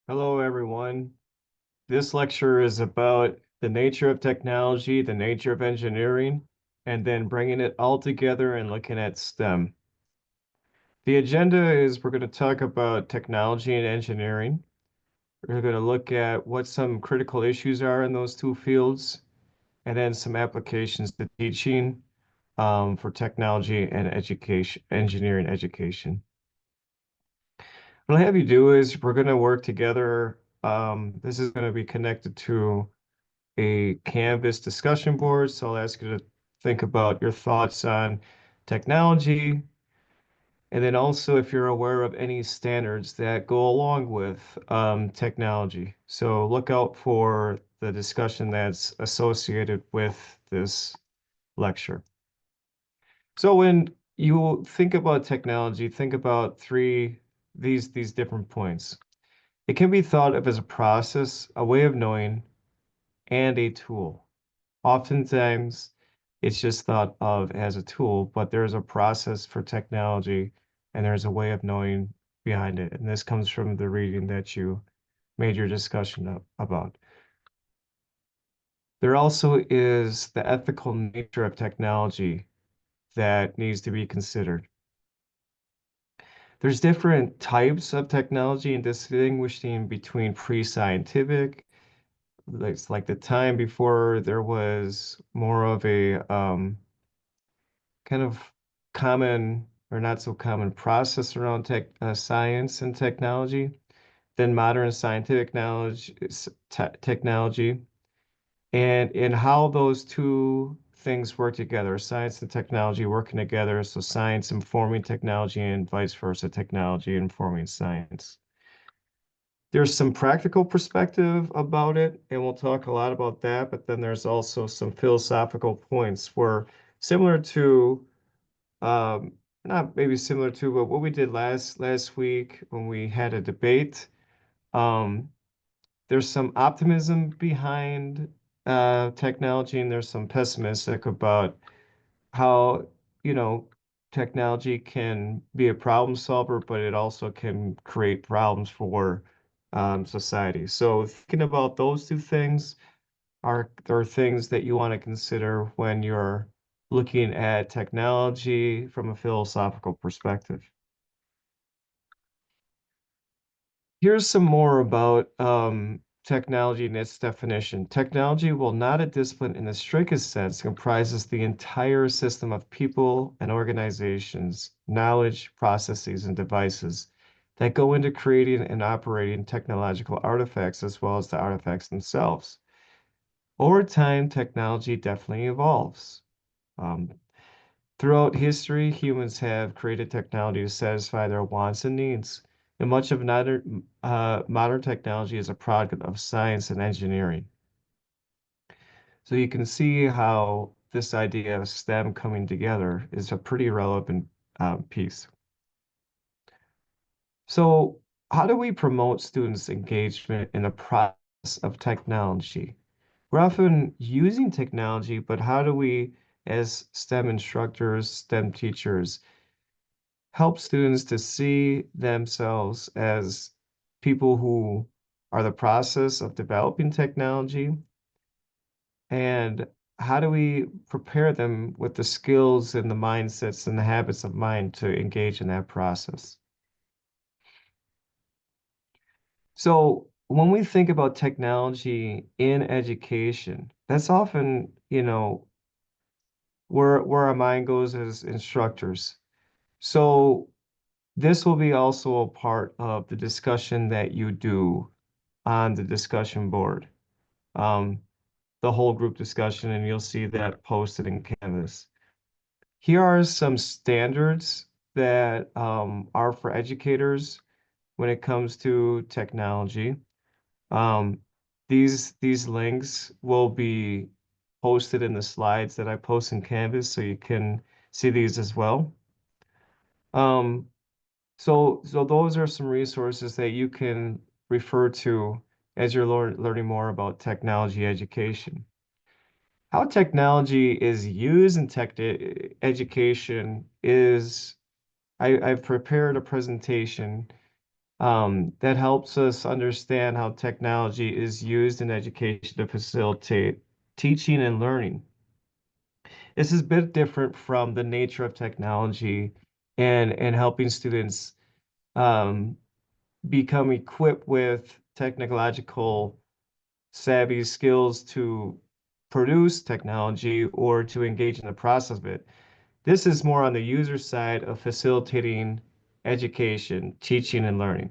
Hello, everyone. This lecture is about the nature of technology, the nature of engineering, and then bringing it all together and looking at STEM. The agenda is we're going to talk about technology and engineering. We're going to look at what some critical issues are in those two fields, and then some applications to teaching for technology and education, engineering education. What I'll have you do is we're going to work together. This is going to be connected to a Canvas discussion board. So I'll ask you to think about your thoughts on technology. And then also if you're aware of any standards that go along with technology. So look out for the discussion that's associated with this lecture. So when you think about technology, think about these different points. It can be thought of as a process, a way of knowing, and a tool. Oftentimes, it's just thought of as a tool, but there's a process for technology and there's a way of knowing behind it. And this comes from the reading that you made your discussion about. There also is the ethical nature of technology that needs to be considered. There's different types of technology and distinguishing between pre-scientific, it's like the time before there was more of a kind of common or not so common process around science and technology, then modern scientific knowledge, technology, and in how those two things work together, science and technology working together, so science informing technology and vice versa, technology informing science. There's some practical perspective about it, and we'll talk a lot about that, but then there's also some philosophical points where similar to um, not maybe similar to, but what we did last week when we had a debate. Um, there's some optimism behind technology, and there's some pessimistic about how, you know, technology can be a problem solver, but it also can create problems for society. So thinking about those two things there are things that you want to consider when you're looking at technology from a philosophical perspective. Here's some more about technology and its definition. Technology, while not a discipline in the strictest sense, comprises the entire system of people and organizations, knowledge, processes, and devices that go into creating and operating technological artifacts as well as the artifacts themselves. Over time, technology definitely evolves. Um, Throughout history, humans have created technology to satisfy their wants and needs, and much of modern technology is a product of science and engineering. So you can see how this idea of STEM coming together is a pretty relevant piece. So how do we promote students' engagement in the process of technology? We're often using technology, but how do we, as STEM instructors, STEM teachers, help students to see themselves as people who are the process of developing technology? And how do we prepare them with the skills and the mindsets and the habits of mind to engage in that process? So when we think about technology in education, that's often, where our mind goes as instructors. So this will be also a part of the discussion that you do on the discussion board, um, the whole group discussion, and you'll see that posted in Canvas. Here are some standards that are for educators when it comes to technology. Um, these links will be posted in the slides that I post in Canvas, so you can see these as well. Um, so those are some resources that you can refer to as you're learning more about technology education. How technology is used in tech education is, I've prepared a presentation that helps us understand how technology is used in education to facilitate teaching and learning. This is a bit different from the nature of technology and helping students um, become equipped with technological savvy skills to produce technology or to engage in the process of it. This is more on the user side of facilitating education, teaching, and learning.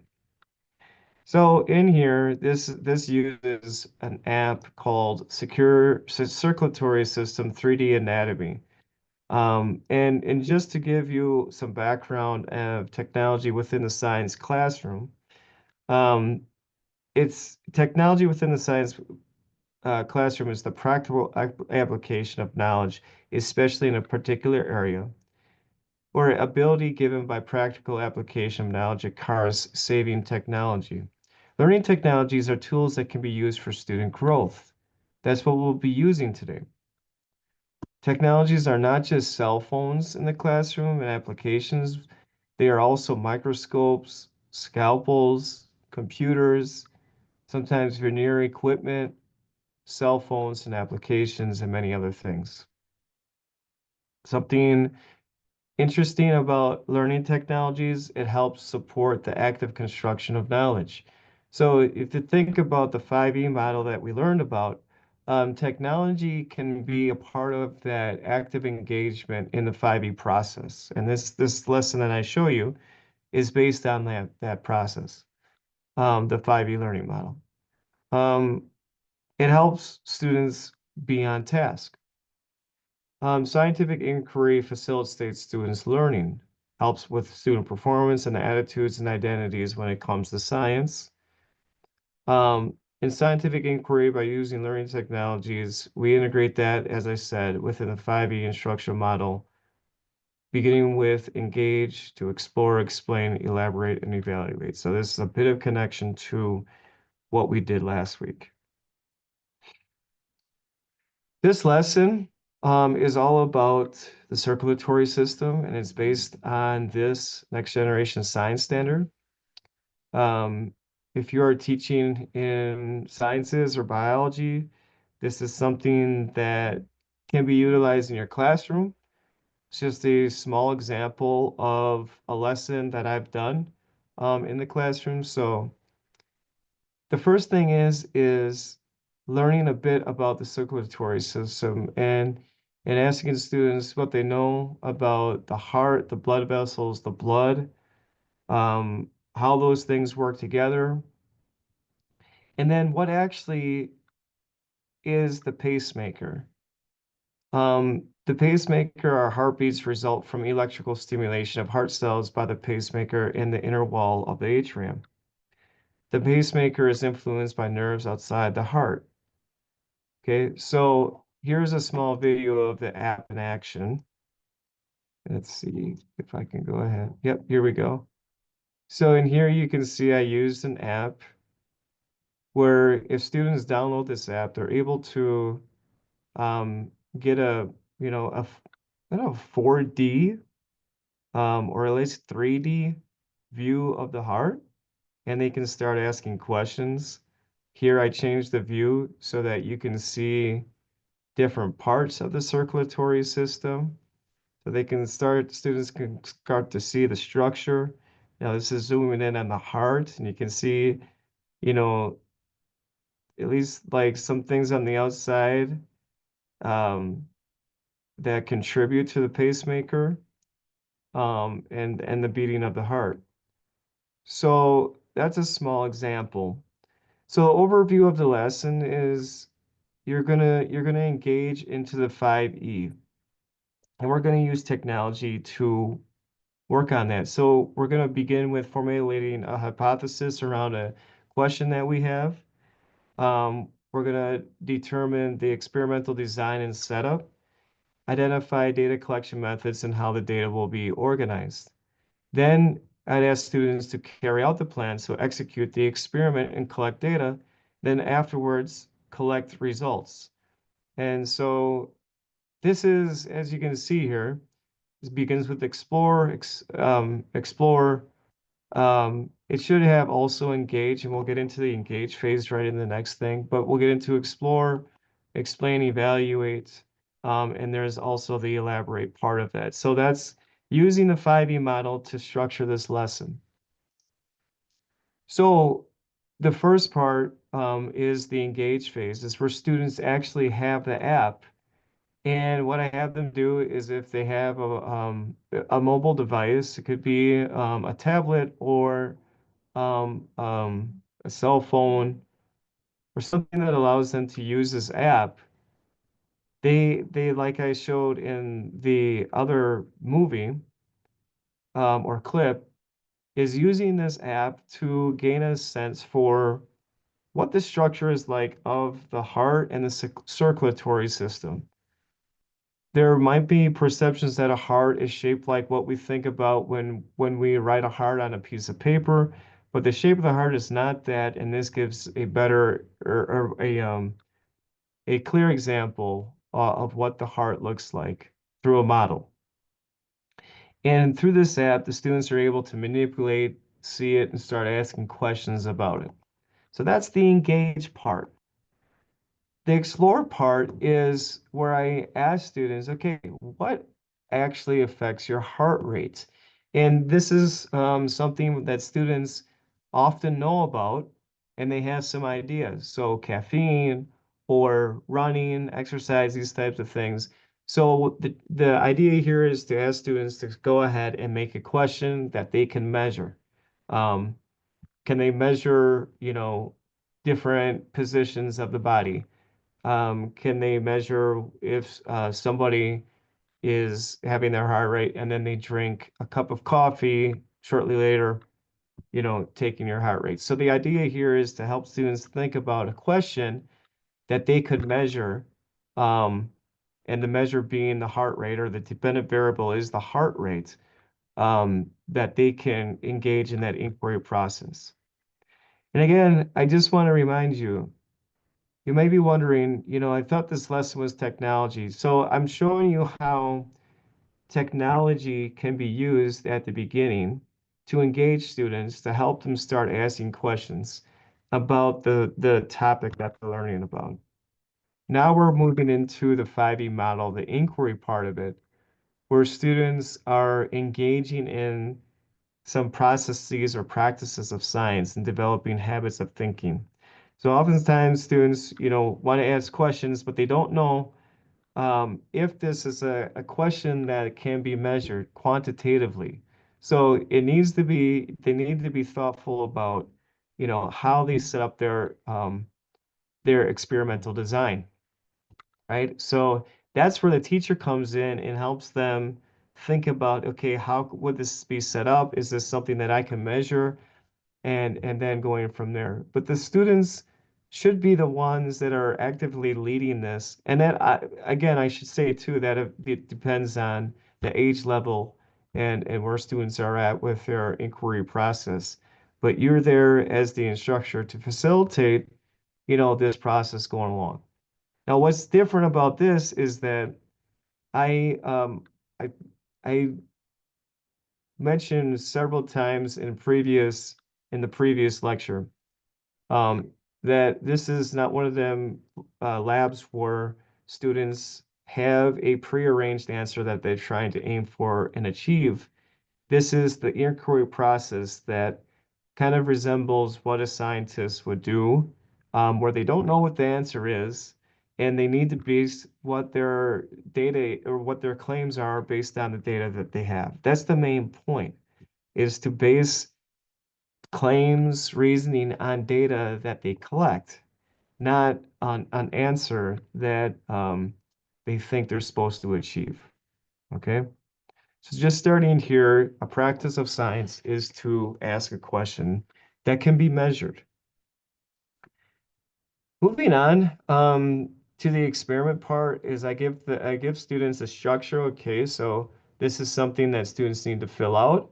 So in here, this uses an app called Secure Circulatory System 3D Anatomy. And just to give you some background of technology within the science classroom, um, it's technology within the science classroom is the practical application of knowledge, especially in a particular area, or ability given by practical application of knowledge at cars saving technology. Learning technologies are tools that can be used for student growth. That's what we'll be using today. Technologies are not just cell phones in the classroom and applications, they are also microscopes, scalpels, computers, sometimes veneer equipment, cell phones and applications, and many other things. Something interesting about learning technologies, it helps support the active construction of knowledge. So if you think about the 5E model that we learned about, technology can be a part of that active engagement in the 5E process. And this lesson that I show you is based on that process, the 5E learning model. Um, it helps students be on task. Scientific inquiry facilitates students' learning, helps with student performance and attitudes and identities when it comes to science. In scientific inquiry, by using learning technologies, we integrate that, as I said, within the 5E instructional model, beginning with engage, to explore, explain, elaborate, and evaluate. So this is a bit of connection to what we did last week. This lesson is all about the circulatory system, and it's based on this next generation science standard. Um, if you are teaching in sciences or biology, this is something that can be utilized in your classroom. It's just a small example of a lesson that I've done in the classroom. So the first thing is learning a bit about the circulatory system and asking students what they know about the heart, the blood vessels, the blood, how those things work together, and then what actually is the pacemaker. The pacemaker, our heartbeats result from electrical stimulation of heart cells by the pacemaker in the inner wall of the atrium. The pacemaker is influenced by nerves outside the heart. Okay, so here's a small video of the app in action. Let's see if I can go ahead. Yep, here we go. So in here you can see I used an app where if students download this app, they're able to get a, you know, I don't know, 4D or at least 3D view of the heart, and they can start asking questions. Here I changed the view so that you can see different parts of the circulatory system. So students can start to see the structure. Now this is zooming in on the heart, and you can see, you know, at least like some things on the outside um, that contribute to the pacemaker and the beating of the heart. So that's a small example. So overview of the lesson is you're gonna engage into the 5E, and we're gonna use technology to work on that. So we're gonna begin with formulating a hypothesis around a question that we have. We're gonna determine the experimental design and setup, identify data collection methods and how the data will be organized. Then I'd ask students to carry out the plan, so execute the experiment and collect data. Then afterwards, collect results. And so this is, as you can see here, this begins with explore, It should have also engage, and we'll get into the engage phase right in the next thing, but we'll get into explore, explain, evaluate, and there's also the elaborate part of that. So that's using the 5E model to structure this lesson. So the first part is the engage phase. Is where students actually have the app. And what I have them do is if they have a mobile device, it could be a tablet or a cell phone or something that allows them to use this app. They like I showed in the other movie or clip, is using this app to gain a sense for what the structure is like of the heart and the circulatory system. There might be perceptions that a heart is shaped like what we think about when we write a heart on a piece of paper, but the shape of the heart is not that, and this gives a better or a clear example of what the heart looks like through a model. And through this app, the students are able to manipulate, see it, and start asking questions about it. So that's the engage part. The explore part is where I ask students, okay, what actually affects your heart rate? And this is something that students often know about, and they have some ideas. So caffeine or running, exercise, these types of things. So the idea here is to ask students to go ahead and make a question that they can measure. Um, can they measure, different positions of the body? Can they measure if somebody is having their heart rate and then they drink a cup of coffee shortly later, taking your heart rate? So the idea here is to help students think about a question that they could measure, um, and the measure being the heart rate, or the dependent variable is the heart rate, that they can engage in that inquiry process. And again, I just want to remind you, you may be wondering, I thought this lesson was technology. So I'm showing you how technology can be used at the beginning to engage students, to help them start asking questions about the topic that they're learning about. Now we're moving into the 5E model, the inquiry part of it, where students are engaging in some processes or practices of science and developing habits of thinking. So oftentimes students, want to ask questions, but they don't know if this is a question that can be measured quantitatively. So they need to be thoughtful about, how they set up their experimental design, right? So that's where the teacher comes in and helps them think about, okay, how would this be set up? Is this something that I can measure? And then going from there. But the students should be the ones that are actively leading this. And then again, I should say too that it depends on the age level and where students are at with their inquiry process. But you're there as the instructor to facilitate, this process going along. Now, what's different about this is that I um I I mentioned several times in the previous lecture, um, that this is not one of them labs where students have a prearranged answer that they're trying to aim for and achieve. This is the inquiry process that kind of resembles what a scientist would do, where they don't know what the answer is, and they need to base what their data or what their claims are based on the data that they have. That's the main point, is to base claims, reasoning on data that they collect, not on an answer that they think they're supposed to achieve. Okay? So just starting here, a practice of science is to ask a question that can be measured. Moving on to the experiment part is I give students a structure. Okay, so this is something that students need to fill out,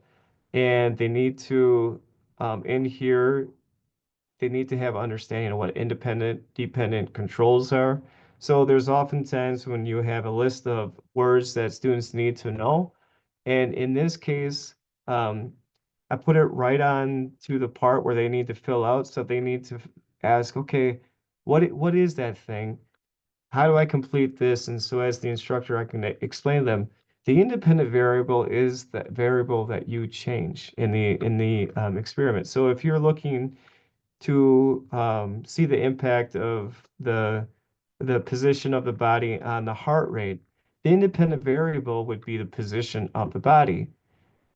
and they need to in here they need to have understanding of what independent, dependent controls are. So there's oftentimes when you have a list of words that students need to know. And in this case, um, I put it right on to the part where they need to fill out. So they need to ask, okay, what is that thing? How do I complete this? And so as the instructor, I can explain to them, the independent variable is that variable that you change in the experiment. So if you're looking to see the impact of the position of the body on the heart rate, the independent variable would be the position of the body.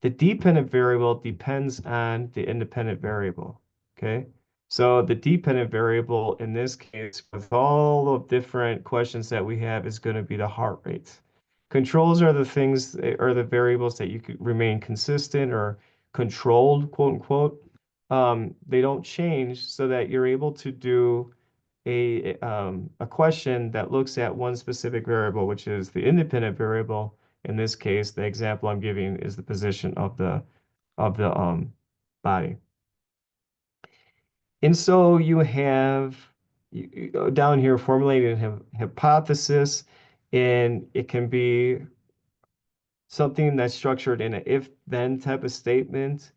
The dependent variable depends on the independent variable. Okay. So the dependent variable in this case, with all the different questions that we have, is going to be the heart rate. Controls are the things or the variables that you could remain consistent or controlled, quote unquote. They don't change so that you're able to do a question that looks at one specific variable, which is the independent variable. In this case, the example I'm giving is the position of the body. And so you have down here formulating a hypothesis, and it can be something that's structured in an if-then type of statement.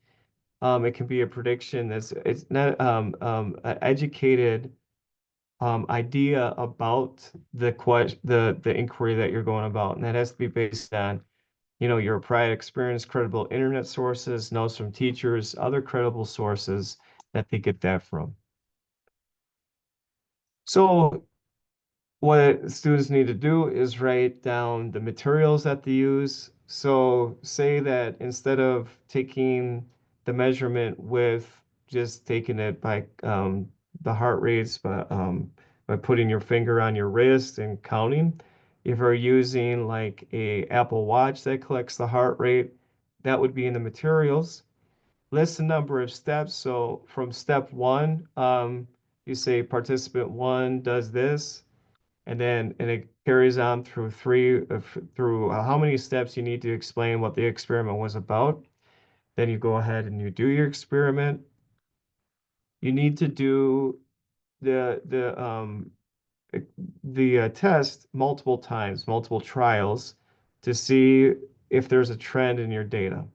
It can be a prediction that's it's not an educated idea about the inquiry that you're going about, and that has to be based on your prior experience, credible internet sources, notes from teachers, other credible sources that they get that from. So what students need to do is write down the materials that they use. So say that instead of taking the measurement with just taking it by the heart rates, by putting your finger on your wrist and counting, if you're using like a Apple Watch that collects the heart rate, that would be in the materials. List the number of steps. So from step one, you say participant one does this, and it carries on through through how many steps you need to explain what the experiment was about. Then you go ahead and you do your experiment. You need to do the the um the test multiple times, multiple trials to see if there's a trend in your data.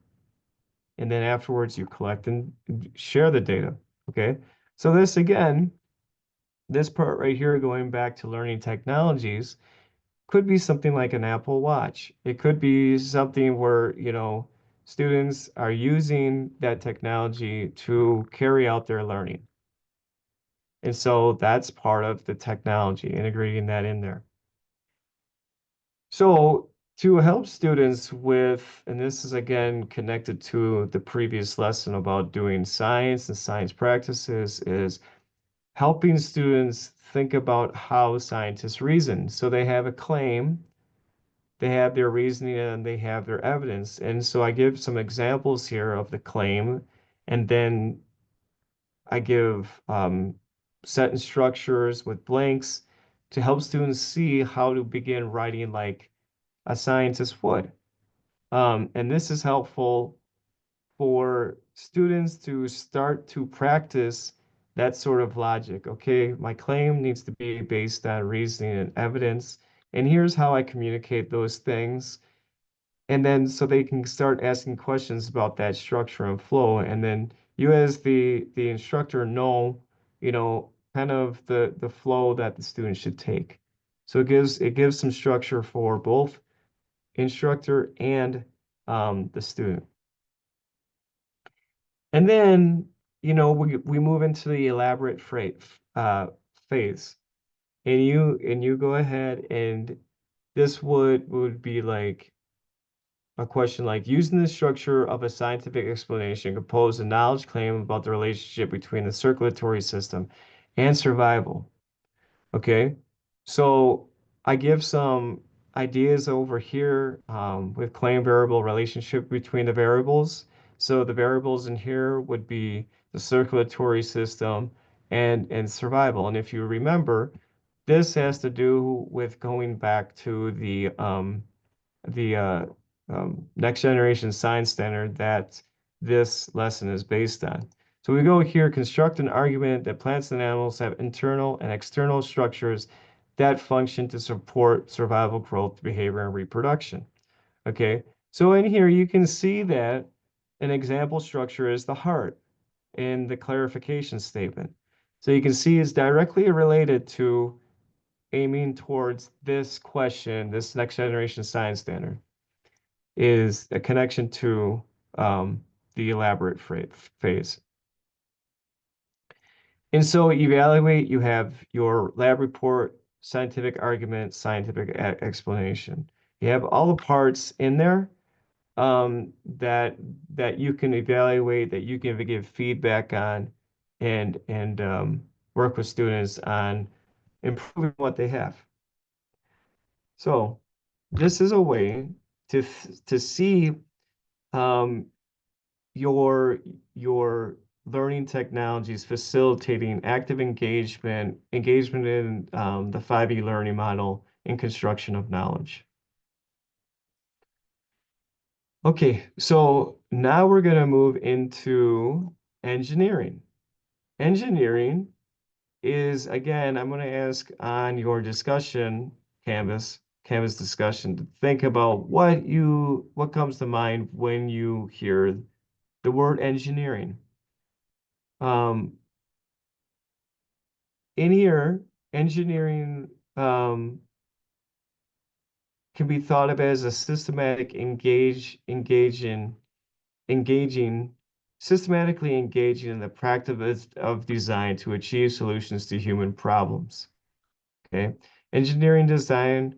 And then afterwards you collect and share the data. Okay. So this again, this part right here, going back to learning technologies, could be something like an Apple Watch. It could be something where, students are using that technology to carry out their learning. And so that's part of the technology, integrating that in there. So to help students with, and this is again connected to the previous lesson about doing science and science practices, is helping students think about how scientists reason. So they have a claim, they have their reasoning, and they have their evidence. And so I give some examples here of the claim, and then I give sentence structures with blanks to help students see how to begin writing like a scientist would. And this is helpful for students to start to practice that sort of logic. Okay, my claim needs to be based on reasoning and evidence, and here's how I communicate those things. And then so they can start asking questions about that structure and flow. And then you as the instructor know, kind of the flow that the student should take. So it gives some structure for both instructor and the student. And then, we move into the elaborate phase. And you go ahead, and this would be like a question like, using the structure of a scientific explanation, compose a knowledge claim about the relationship between the circulatory system and survival. Okay, so I give some ideas over here with claim variable relationship between the variables. So the variables in here would be the circulatory system and survival. And if you remember, this has to do with going back to the next generation science standard that this lesson is based on. So we go here, construct an argument that plants and animals have internal and external structures that function to support survival, growth, behavior, and reproduction. Okay, so in here you can see that an example structure is the heart in the clarification statement. So you can see it's directly related to aiming towards this question, this next generation science standard, is a connection to the elaborate phase. And so evaluate, you have your lab report, scientific argument, scientific explanation. You have all the parts in there that you can evaluate, that you can give feedback on, and work with students on improving what they have. So this is a way to see um, your learning technologies facilitating active engagement in the 5E learning model and construction of knowledge. Okay, so now we're going to move into engineering. Engineering is, again, I'm going to ask on your discussion Canvas discussion, to think about what comes to mind when you hear the word engineering. Um, in here, engineering can be thought of as a systematic engaging, systematically engaging in the practice of design to achieve solutions to human problems. Okay, engineering design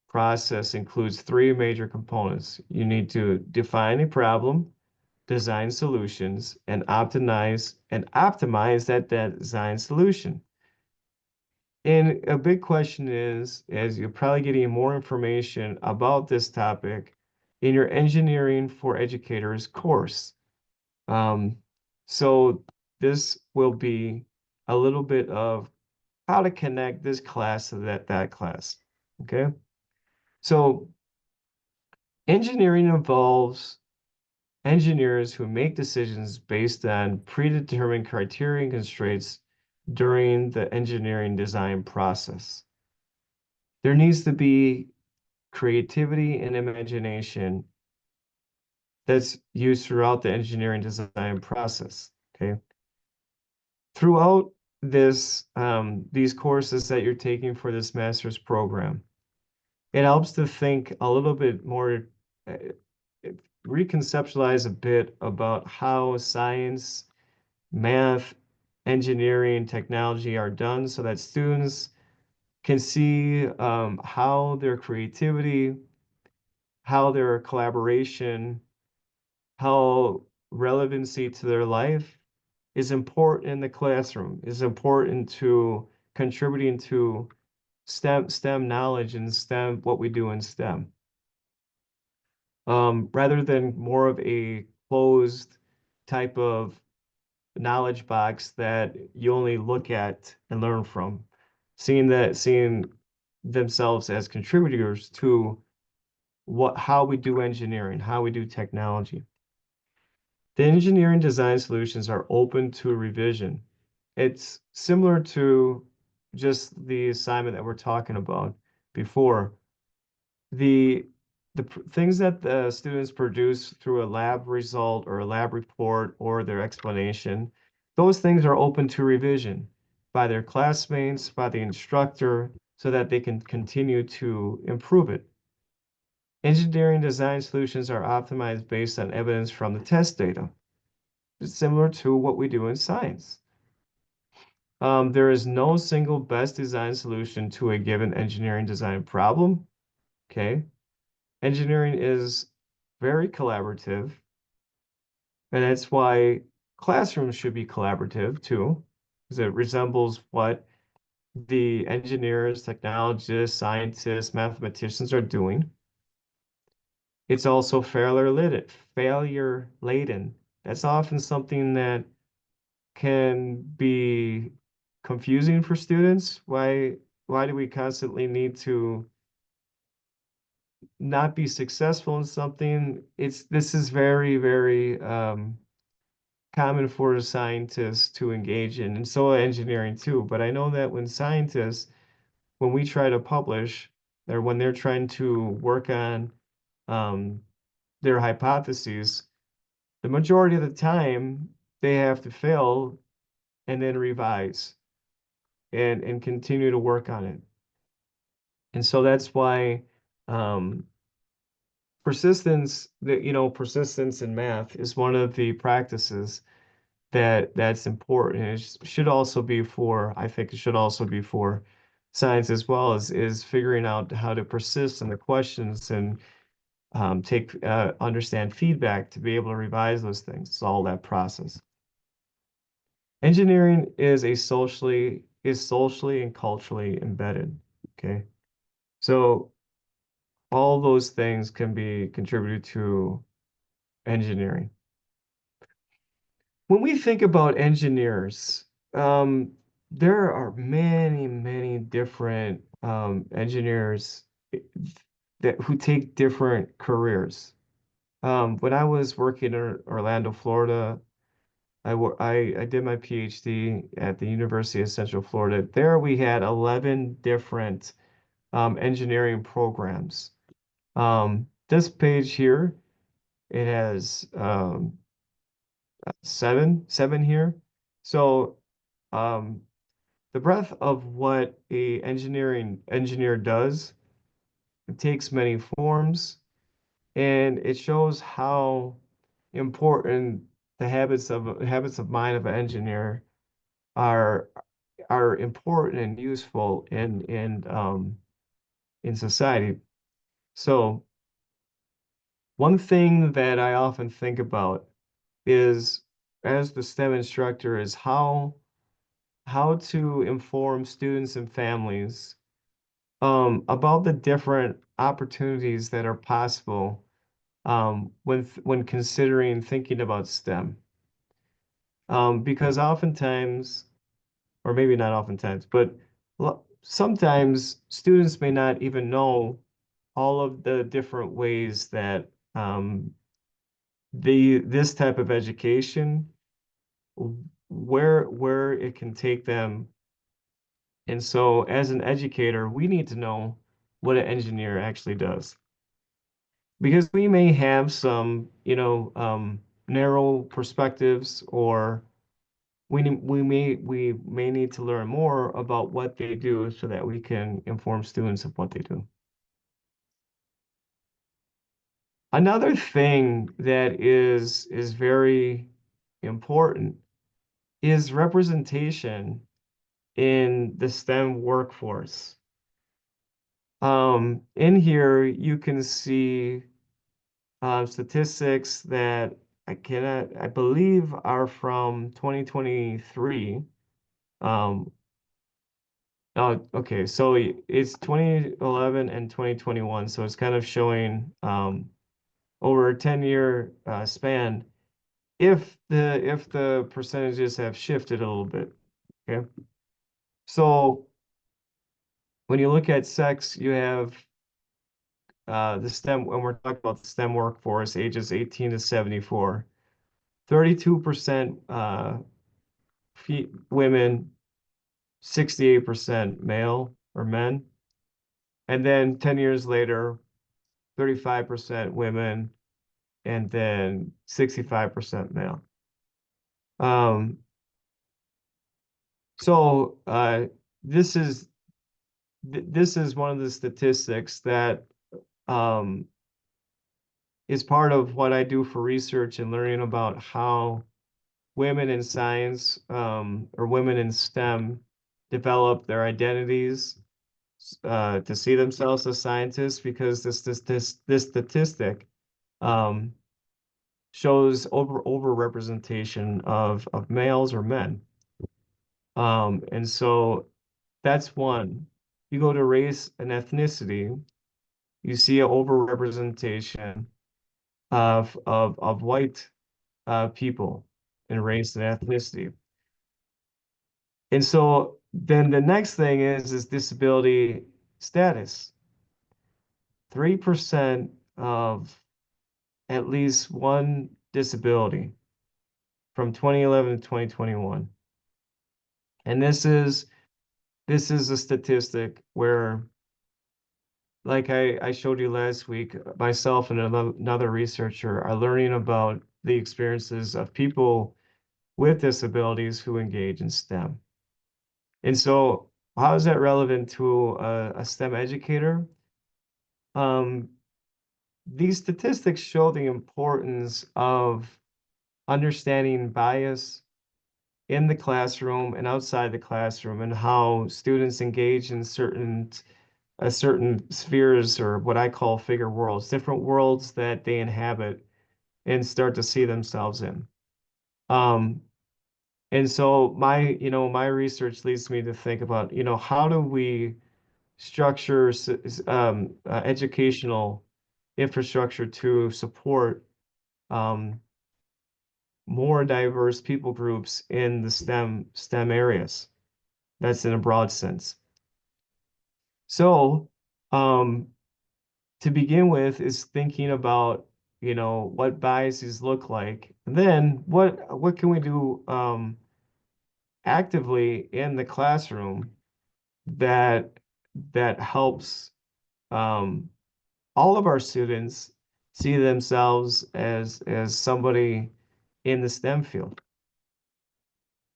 process includes three major components. You need to define a problem, design solutions, and optimize that design solution. And a big question is, as you're probably getting more information about this topic in your Engineering for Educators course. Um, so this will be a little bit of how to connect this class to that class. Okay. So engineering involves engineers who make decisions based on predetermined criteria and constraints during the engineering design process. There needs to be creativity and imagination that's used throughout the engineering design process. Okay. Throughout these courses that you're taking for this master's program, it helps to think a little bit more, uh, reconceptualize a bit about how science, math, engineering, technology are done so that students can see how their creativity, how their collaboration, how relevancy to their life is important in the classroom, is important to contributing to STEM knowledge and STEM, what we do in STEM. Rather than more of a closed type of knowledge box that you only look at and learn from, seeing themselves as contributors to how we do engineering, how we do technology. The engineering design solutions are open to revision. It's similar to just the assignment that we're talking about before. The things that the students produce through a lab result or a lab report or their explanation, those things are open to revision by their classmates, by the instructor, so that they can continue to improve it. Engineering design solutions are optimized based on evidence from the test data. It's similar to what we do in science. There is no single best design solution to a given engineering design problem. Okay. Engineering is very collaborative, and that's why classrooms should be collaborative too, because it resembles what the engineers, technologists, scientists, mathematicians are doing. It's also failure laden. That's often something that can be confusing for students. Why do we constantly need to not be successful in something? This is very common for scientists to engage in, and so engineering too. But I know that when we try to publish, or when they're trying to work on um, their hypotheses, The majority of the time, they have to fail and then revise and continue to work on it. And so that's why um, persistence in math is one of the practices that's important. And should also be for, I think it should also be for science as well, is figuring out how to persist in the questions and understand feedback to be able to revise those things. It's all that process. Engineering is socially and culturally embedded. Okay. So all those things can be contributed to engineering. When we think about engineers, there are many, many different engineers who take different careers. When I was working in Orlando, Florida, I did my PhD at the University of Central Florida. There we had 11 different engineering programs. This page here, it has seven here. So um, the breadth of what a engineering engineer does, it takes many forms, and it shows how important the habits of mind of an engineer are are important and useful in society. So one thing that I often think about is as the STEM instructor is how to inform students and families about the different opportunities that are possible when considering thinking about STEM. Because oftentimes, or maybe not oftentimes, but sometimes students may not even know all of the different ways that this type of education, where it can take them. And so as an educator, we need to know what an engineer actually does. Because we may have some, narrow perspectives, or we may need to learn more about what they do so that we can inform students of what they do. Another thing that is very important is representation in the STEM workforce. In here, you can see statistics that I believe are from 2023. Um, oh, okay, so it's 2011 and 2021, so it's kind of showing over a 10-year span if the percentages have shifted a little bit. Okay, so when you look at sex, you have the STEM, when we're talking about the STEM workforce, ages 18 to 74, 32% women, 68% male or men. And then 10 years later, 35% women, and then 65% male. Um, so this is this is one of the statistics that um, is part of what I do for research and learning about how women in science or women in STEM develop their identities to see themselves as scientists, because this statistic um, shows overrepresentation of males or men. And so that's one. You go to race and ethnicity, you see an overrepresentation of white people in race and ethnicity. And so then the next thing is disability status. 3% of at least one disability from 2011 to 2021. And this is a statistic where, like I showed you last week, myself and another researcher are learning about the experiences of people with disabilities who engage in STEM. And so how is that relevant to a STEM educator? Um, these statistics show the importance of understanding bias in the classroom and outside the classroom, and how students engage in certain spheres, or what I call figure worlds, different worlds that they inhabit and start to see themselves in. Um, and so my research leads me to think about, how do we structure educational infrastructure to support um, more diverse people groups in the STEM areas. That's in a broad sense. So, um, to begin with is thinking about, what biases look like. And then what can we do actively in the classroom that that helps um, all of our students see themselves as somebody in the STEM field.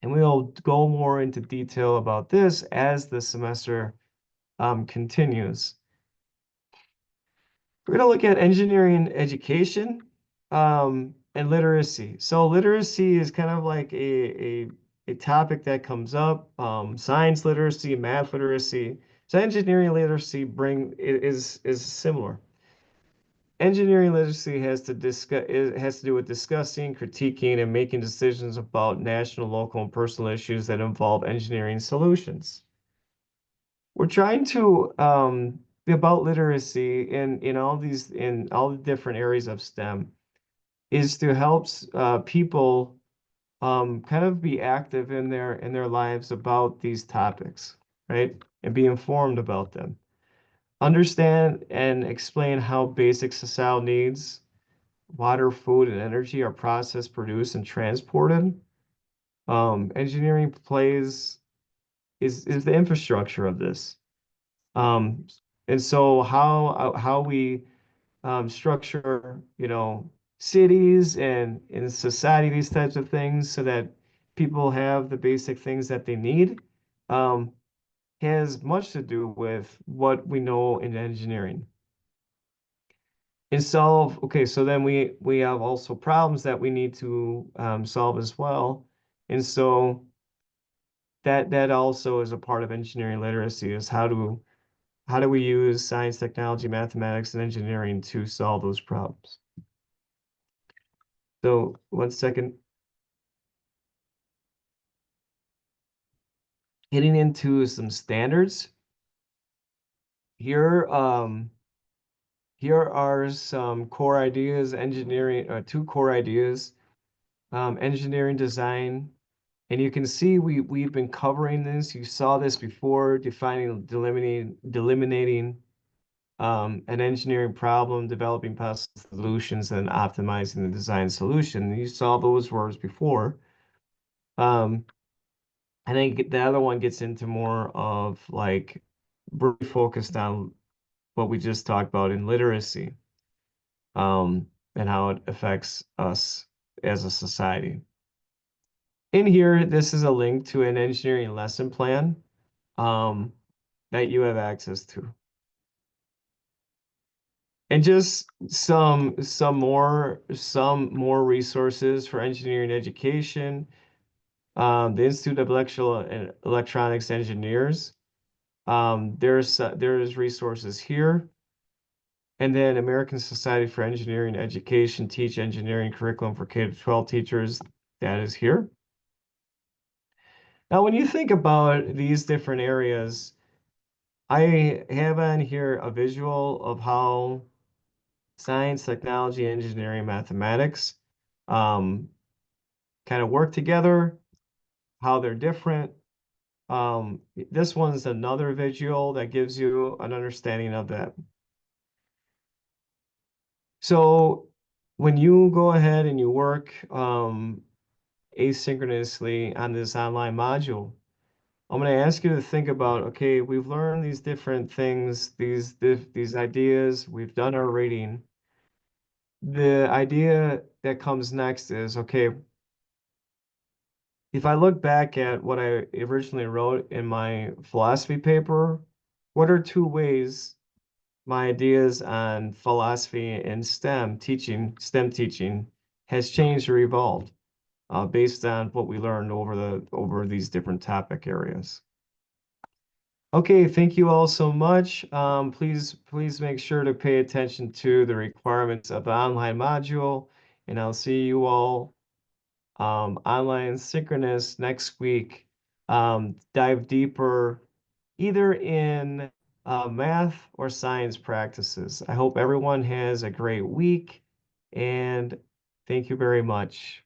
And we'll go more into detail about this as the semester continues. We're going to look at engineering education and literacy. So literacy is kind of like a topic that comes up, science literacy, math literacy. So engineering literacy is similar. Engineering literacy has to do with discussing, critiquing, and making decisions about national, local, and personal issues that involve engineering solutions. We're trying to be about literacy in all the different areas of STEM is to help people kind of be active in their lives about these topics, right? And be informed about them. Understand and explain how basic societal needs, water, food, and energy are processed, produced, and transported. Engineering is the infrastructure of this. Um, and so how we structure, cities and in society, these types of things, so that people have the basic things that they need, um, has much to do with what we know in engineering. And okay, so then we have also problems that we need to solve as well. And so that also is a part of engineering literacy, is how do we use science, technology, mathematics, and engineering to solve those problems? So 1 second. Getting into some standards. Here, here are some core ideas, two core ideas, engineering design. And you can see we've been covering this. You saw this before, delimiting an engineering problem, developing possible solutions, and optimizing the design solution. You saw those words before. I think the other one gets into more of like really focused on what we just talked about in literacy, and how it affects us as a society. In here, this is a link to an engineering lesson plan um, that you have access to. And just some more resources for engineering education. The Institute of Electronics Engineers. There's resources here. And then American Society for Engineering Education, Teach Engineering Curriculum for K-12 teachers, that is here. Now, when you think about these different areas, I have on here a visual of how science, technology, engineering, mathematics um, kind of work together, how they're different. This one's another visual that gives you an understanding of that. So when you go ahead and you work asynchronously on this online module, I'm going to ask you to think about, okay, we've learned these different things, these ideas, we've done our reading. the idea that comes next is, okay, if I look back at what I originally wrote in my philosophy paper, what are two ways my ideas on philosophy and STEM teaching has changed or evolved based on what we learned over these different topic areas. Okay, thank you all so much. Please make sure to pay attention to the requirements of the online module, and I'll see you all online synchronous next week. Dive deeper either in math or science practices. I hope everyone has a great week, and thank you very much.